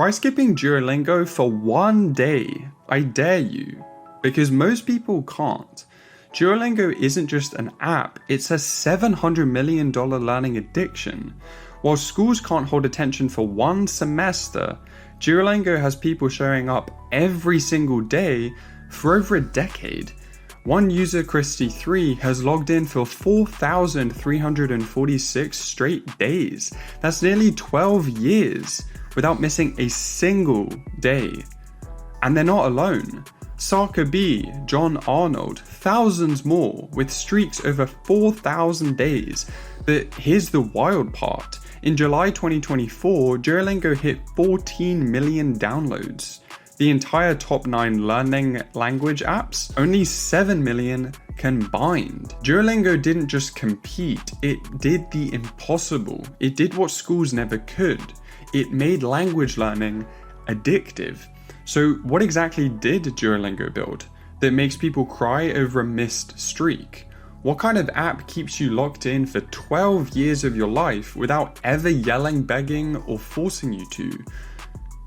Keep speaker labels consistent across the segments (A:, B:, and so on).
A: Try skipping Duolingo for one day, I dare you, because most people can't. Duolingo isn't just an app, it's a $700 million learning addiction. While schools can't hold attention for one semester, Duolingo has people showing up every single day for over a decade. One user, Christy3, has logged in for 4,346 straight days. That's nearly 12 years without missing a single day. And they're not alone. Saka B, John Arnold, thousands more with streaks over 4,000 days. But here's the wild part. In July 2024, Duolingo hit 14 million downloads. The entire top 9 learning language apps, only 7 million combined. Duolingo didn't just compete, it did the impossible. It did what schools never could. It made language learning addictive. So what exactly did Duolingo build that makes people cry over a missed streak? What kind of app keeps you locked in for 12 years of your life without ever yelling, begging, or forcing you to?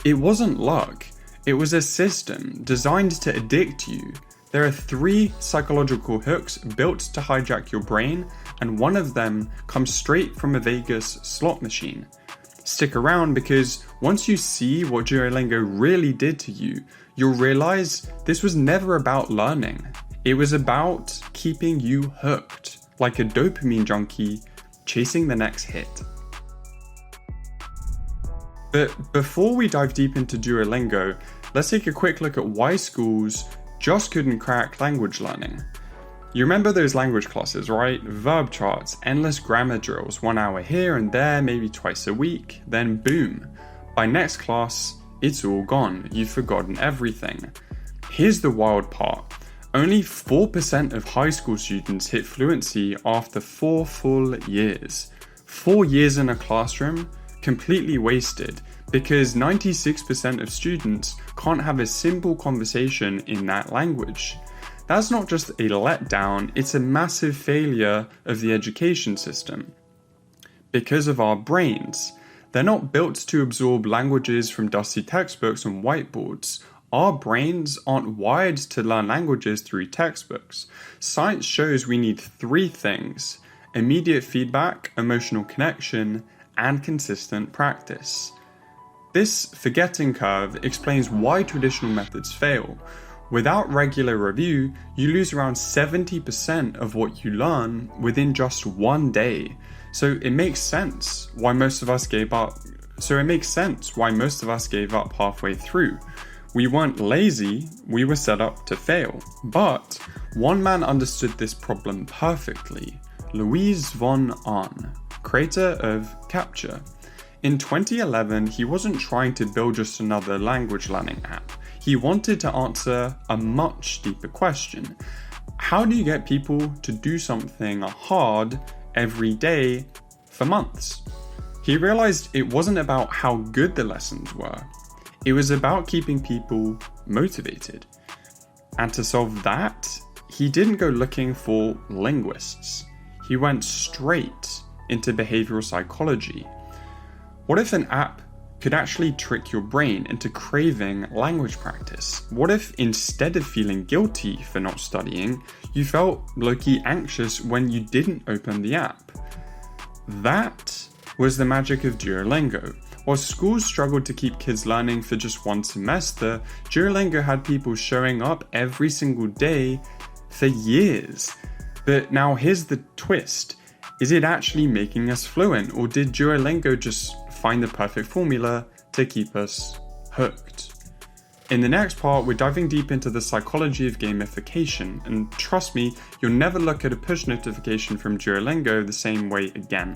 A: It wasn't luck. It was a system designed to addict you. There are 3 psychological hooks built to hijack your brain, and one of them comes straight from a Vegas slot machine. Stick around, because once you see what Duolingo really did to you, you'll realize this was never about learning. It was about keeping you hooked, like a dopamine junkie chasing the next hit. But before we dive deep into Duolingo, let's take a quick look at why schools just couldn't crack language learning. You remember those language classes, right? Verb charts, endless grammar drills, 1 hour here and there, maybe twice a week, then boom. By next class, it's all gone. You've forgotten everything. Here's the wild part. Only 4% of high school students hit fluency after 4 full years. 4 years in a classroom, completely wasted, because 96% of students can't have a simple conversation in that language. That's not just a letdown, it's a massive failure of the education system. Because of our brains, they're not built to absorb languages from dusty textbooks and whiteboards. Our brains aren't wired to learn languages through textbooks. Science shows we need 3 things: immediate feedback, emotional connection, and consistent practice. This forgetting curve explains why traditional methods fail. Without regular review, you lose around 70% of what you learn within just one day. So it makes sense why most of us gave up halfway through. We weren't lazy, we were set up to fail. But one man understood this problem perfectly: Louis von Ahn, creator of Capture. In 2011, he wasn't trying to build just another language learning app. He wanted to answer a much deeper question. How do you get people to do something hard every day for months? He realized it wasn't about how good the lessons were. It was about keeping people motivated. And to solve that, he didn't go looking for linguists. He went straight into behavioral psychology. What if an app could actually trick your brain into craving language practice? What if instead of feeling guilty for not studying, you felt low-key anxious when you didn't open the app? That was the magic of Duolingo. While schools struggled to keep kids learning for just one semester, Duolingo had people showing up every single day for years. But now here's the twist. Is it actually making us fluent, or did Duolingo just find the perfect formula to keep us hooked? In the next part, we're diving deep into the psychology of gamification, and trust me, you'll never look at a push notification from Duolingo the same way again.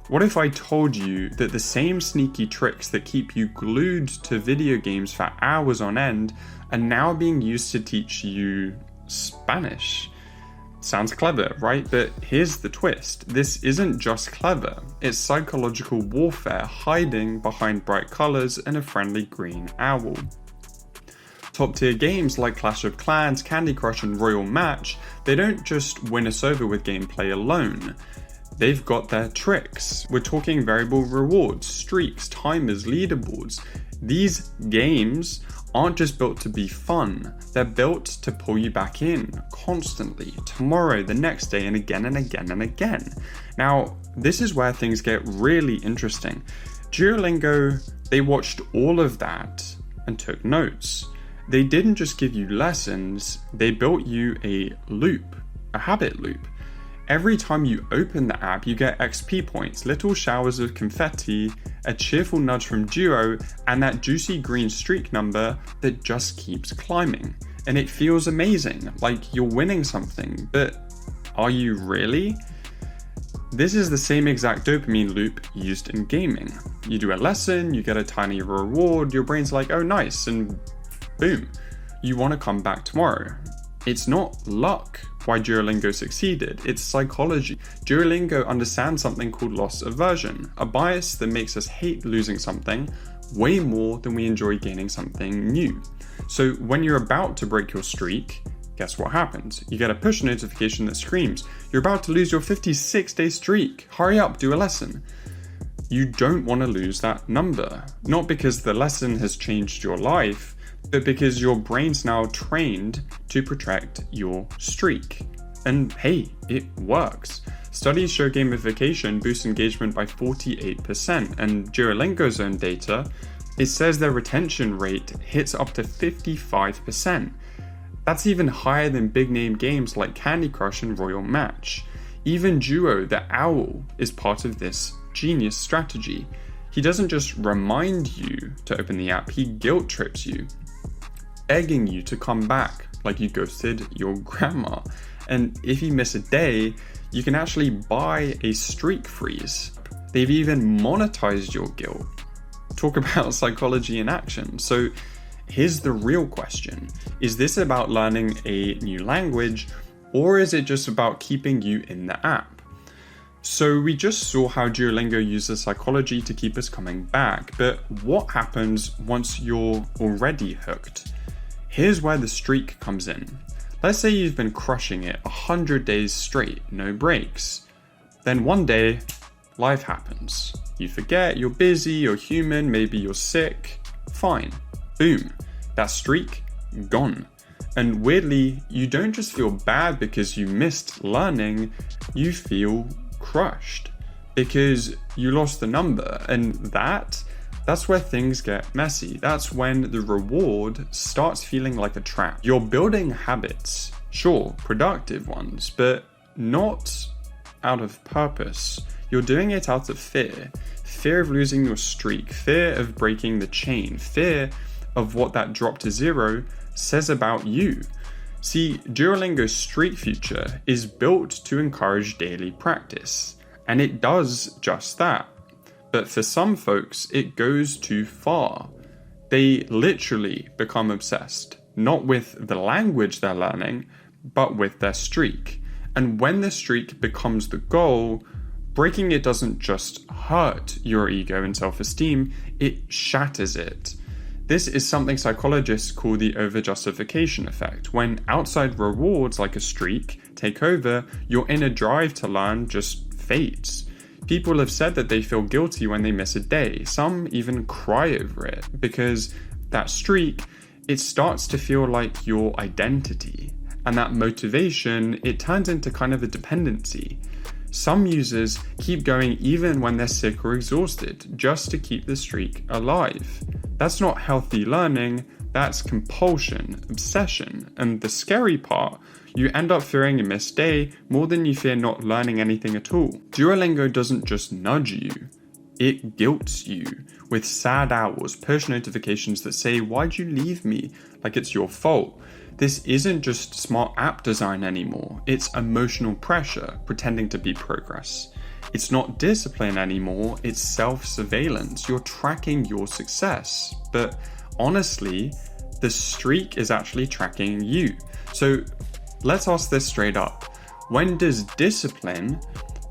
A: What if I told you that the same sneaky tricks that keep you glued to video games for hours on end are now being used to teach you Spanish? Sounds clever, right? But here's the twist. This isn't just clever. It's psychological warfare hiding behind bright colors and a friendly green owl. Top tier games like Clash of Clans, Candy Crush, and Royal Match, they don't just win us over with gameplay alone. They've got their tricks. We're talking variable rewards, streaks, timers, leaderboards. These games aren't just built to be fun, they're built to pull you back in constantly, tomorrow, the next day, and again and again and again. Now, this is where things get really interesting. Duolingo, they watched all of that and took notes. They didn't just give you lessons, they built you a loop, a habit loop. Every time you open the app, you get XP points, little showers of confetti, a cheerful nudge from Duo, and that juicy green streak number that just keeps climbing. And it feels amazing, like you're winning something, but are you really? This is the same exact dopamine loop used in gaming. You do a lesson, you get a tiny reward, your brain's like, oh nice, and boom, you want to come back tomorrow. It's not luck why Duolingo succeeded, it's psychology. Duolingo understands something called loss aversion, a bias that makes us hate losing something way more than we enjoy gaining something new. So when you're about to break your streak, guess what happens? You get a push notification that screams, you're about to lose your 56-day streak, hurry up, do a lesson. You don't want to lose that number, not because the lesson has changed your life, but because your brain's now trained to protect your streak. And hey, it works. Studies show gamification boosts engagement by 48%, and Duolingo's own data, it says their retention rate hits up to 55%. That's even higher than big name games like Candy Crush and Royal Match. Even Duo, the owl, is part of this genius strategy. He doesn't just remind you to open the app, he guilt trips you, begging you to come back like you ghosted your grandma. And if you miss a day, you can actually buy a streak freeze. They've even monetized your guilt. Talk about psychology in action. So here's the real question. Is this about learning a new language, or is it just about keeping you in the app? So we just saw how Duolingo uses psychology to keep us coming back, but what happens once you're already hooked? Here's where the streak comes in. Let's say you've been crushing it 100 days straight, no breaks. Then one day, life happens. You forget, you're busy, you're human, maybe you're sick. Fine. Boom. That streak, gone. And weirdly, you don't just feel bad because you missed learning, you feel crushed because you lost the number. And that's where things get messy. That's when the reward starts feeling like a trap. You're building habits, sure, productive ones, but not out of purpose. You're doing it out of fear. Fear of losing your streak, fear of breaking the chain, fear of what that drop to zero says about you. See, Duolingo's streak feature is built to encourage daily practice, and it does just that. But for some folks, it goes too far. They literally become obsessed, not with the language they're learning, but with their streak. And when the streak becomes the goal, breaking it doesn't just hurt your ego and self-esteem, it shatters it. This is something psychologists call the over-justification effect. When outside rewards like a streak take over, your inner drive to learn just fades. People have said that they feel guilty when they miss a day. Some even cry over it because that streak, it starts to feel like your identity. And that motivation, it turns into kind of a dependency. Some users keep going even when they're sick or exhausted, just to keep the streak alive. That's not healthy learning, that's compulsion, obsession, and the scary part, you end up fearing a missed day more than you fear not learning anything at all. Duolingo doesn't just nudge you, it guilts you with sad hours, push notifications that say, "Why'd you leave me?" like it's your fault. This isn't just smart app design anymore, it's emotional pressure pretending to be progress. It's not discipline anymore, it's self-surveillance. You're tracking your success. But honestly, the streak is actually tracking you. So let's ask this straight up. When does discipline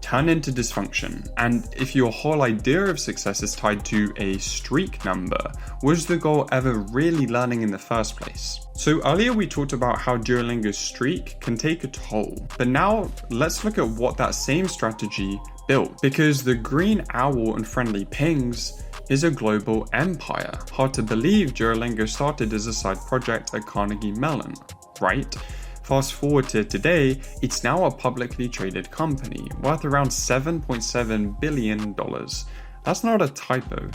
A: turn into dysfunction? And if your whole idea of success is tied to a streak number, was the goal ever really learning in the first place? So earlier we talked about how Duolingo's streak can take a toll, but now let's look at what that same strategy built. Because the green owl and friendly pings, is a global empire. Hard to believe Duolingo started as a side project at Carnegie Mellon, right? Fast forward to today, it's now a publicly traded company, worth around $7.7 billion. That's not a typo.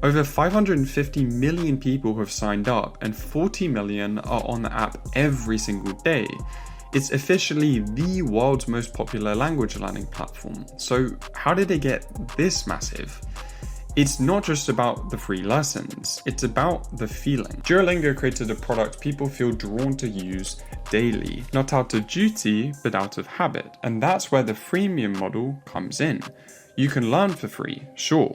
A: Over 550 million people have signed up, and 40 million are on the app every single day. It's officially the world's most popular language learning platform. So how did it get this massive? It's not just about the free lessons, it's about the feeling. Duolingo created a product people feel drawn to use daily, not out of duty, but out of habit. And that's where the freemium model comes in. You can learn for free, sure,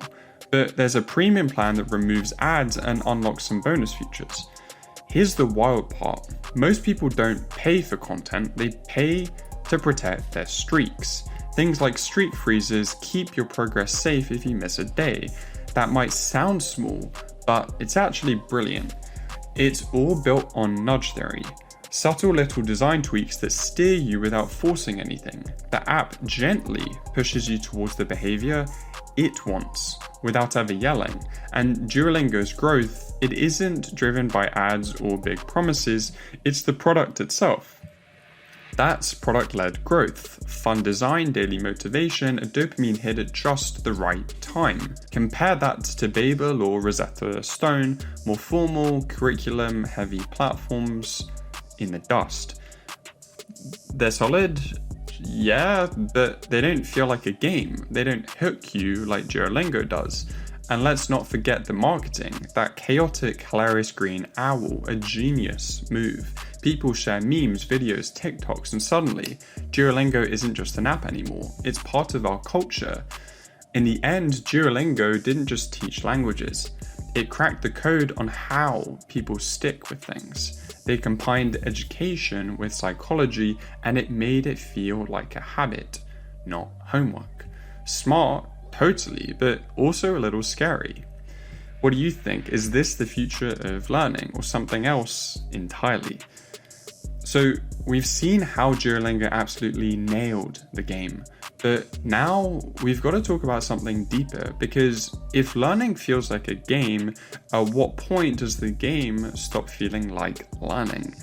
A: but there's a premium plan that removes ads and unlocks some bonus features. Here's the wild part. Most people don't pay for content, they pay to protect their streaks. Things like streak freezes keep your progress safe if you miss a day. That might sound small, but it's actually brilliant. It's all built on nudge theory. Subtle little design tweaks that steer you without forcing anything. The app gently pushes you towards the behavior it wants, without ever yelling. And Duolingo's growth, it isn't driven by ads or big promises, it's the product itself. That's product-led growth, fun design, daily motivation, a dopamine hit at just the right time. Compare that to Babel or Rosetta Stone, more formal, curriculum-heavy platforms in the dust. They're solid, yeah, but they don't feel like a game. They don't hook you like Duolingo does. And let's not forget the marketing. That chaotic, hilarious green owl, a genius move. People share memes, videos, TikToks, and suddenly, Duolingo isn't just an app anymore. It's part of our culture. In the end, Duolingo didn't just teach languages. It cracked the code on how people stick with things. They combined education with psychology, and it made it feel like a habit, not homework. Smart, totally, but also a little scary. What do you think? Is this the future of learning or something else entirely? So we've seen how Duolingo absolutely nailed the game, but now we've got to talk about something deeper, because if learning feels like a game, at what point does the game stop feeling like learning?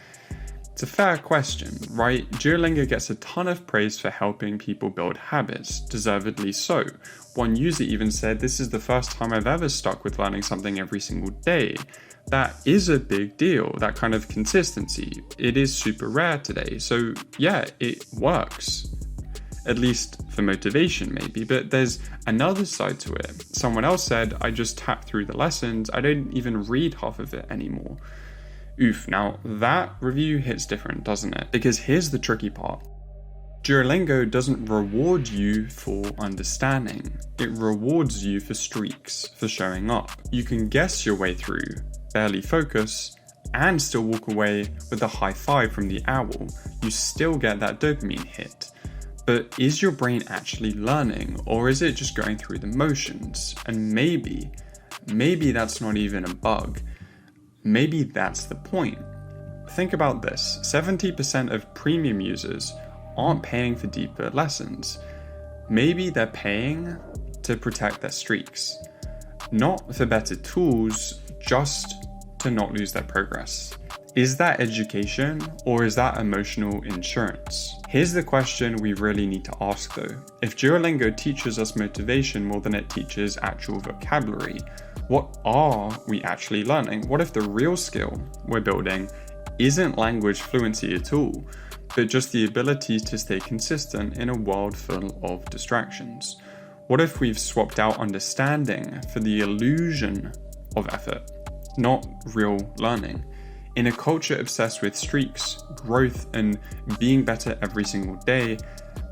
A: It's a fair question, right? Duolingo gets a ton of praise for helping people build habits, deservedly so. One user even said, "This is the first time I've ever stuck with learning something every single day." That is a big deal, that kind of consistency. It is super rare today, so yeah, it works. At least for motivation maybe, but there's another side to it. Someone else said, "I just tap through the lessons, I don't even read half of it anymore." Oof, now that review hits different, doesn't it? Because here's the tricky part. Duolingo doesn't reward you for understanding. It rewards you for streaks, for showing up. You can guess your way through, barely focus, and still walk away with a high five from the owl. You still get that dopamine hit. But is your brain actually learning, or is it just going through the motions? And maybe that's not even a bug. Maybe that's the point. Think about this, 70% of premium users aren't paying for deeper lessons. Maybe they're paying to protect their streaks. Not for better tools, just to not lose their progress. Is that education, or is that emotional insurance? Here's the question we really need to ask though. If Duolingo teaches us motivation more than it teaches actual vocabulary, what are we actually learning? What if the real skill we're building isn't language fluency at all, but just the ability to stay consistent in a world full of distractions? What if we've swapped out understanding for the illusion of effort, not real learning? In a culture obsessed with streaks, growth, and being better every single day,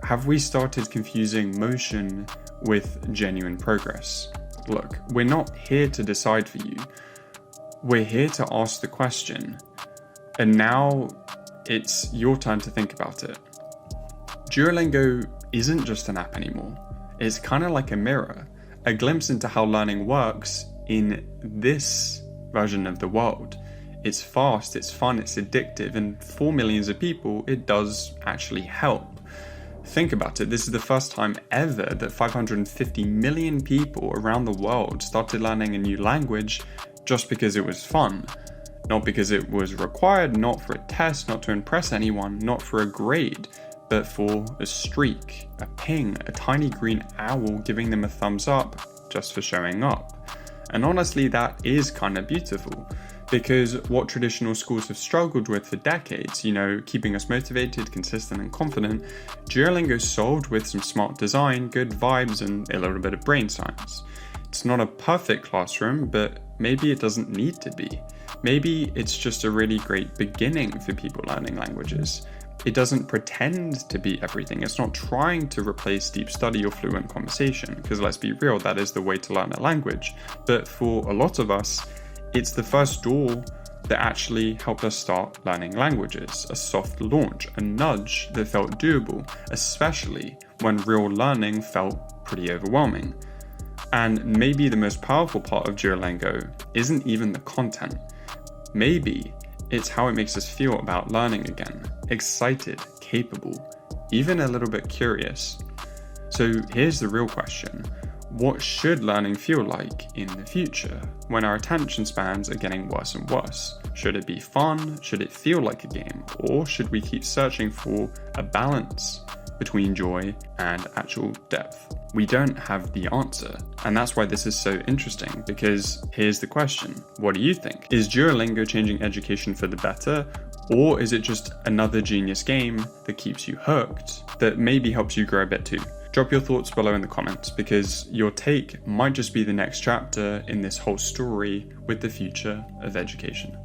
A: have we started confusing motion with genuine progress? Look, we're not here to decide for you. We're here to ask the question. And now it's your turn to think about it. Duolingo isn't just an app anymore. It's kind of like a mirror, a glimpse into how learning works in this version of the world. It's fast, it's fun, it's addictive, and for millions of people, it does actually help. Think about it, this is the first time ever that 550 million people around the world started learning a new language just because it was fun. Not because it was required, not for a test, not to impress anyone, not for a grade, but for a streak, a ping, a tiny green owl giving them a thumbs up just for showing up. And honestly, that is kind of beautiful. Because what traditional schools have struggled with for decades, keeping us motivated, consistent and confident, Duolingo solved with some smart design, good vibes and a little bit of brain science. It's not a perfect classroom, but maybe it doesn't need to be. Maybe it's just a really great beginning for people learning languages. It doesn't pretend to be everything. It's not trying to replace deep study or fluent conversation, because let's be real, that is the way to learn a language. But for a lot of us, it's the first door that actually helped us start learning languages, a soft launch, a nudge that felt doable, especially when real learning felt pretty overwhelming. And maybe the most powerful part of Duolingo isn't even the content. Maybe it's how it makes us feel about learning again, excited, capable, even a little bit curious. So here's the real question. What should learning feel like in the future when our attention spans are getting worse and worse? Should it be fun? Should it feel like a game? Or should we keep searching for a balance between joy and actual depth? We don't have the answer, and that's why this is so interesting, because here's the question. What do you think? Is Duolingo changing education for the better? Or is it just another genius game that keeps you hooked, that maybe helps you grow a bit too? Drop your thoughts below in the comments, because your take might just be the next chapter in this whole story with the future of education.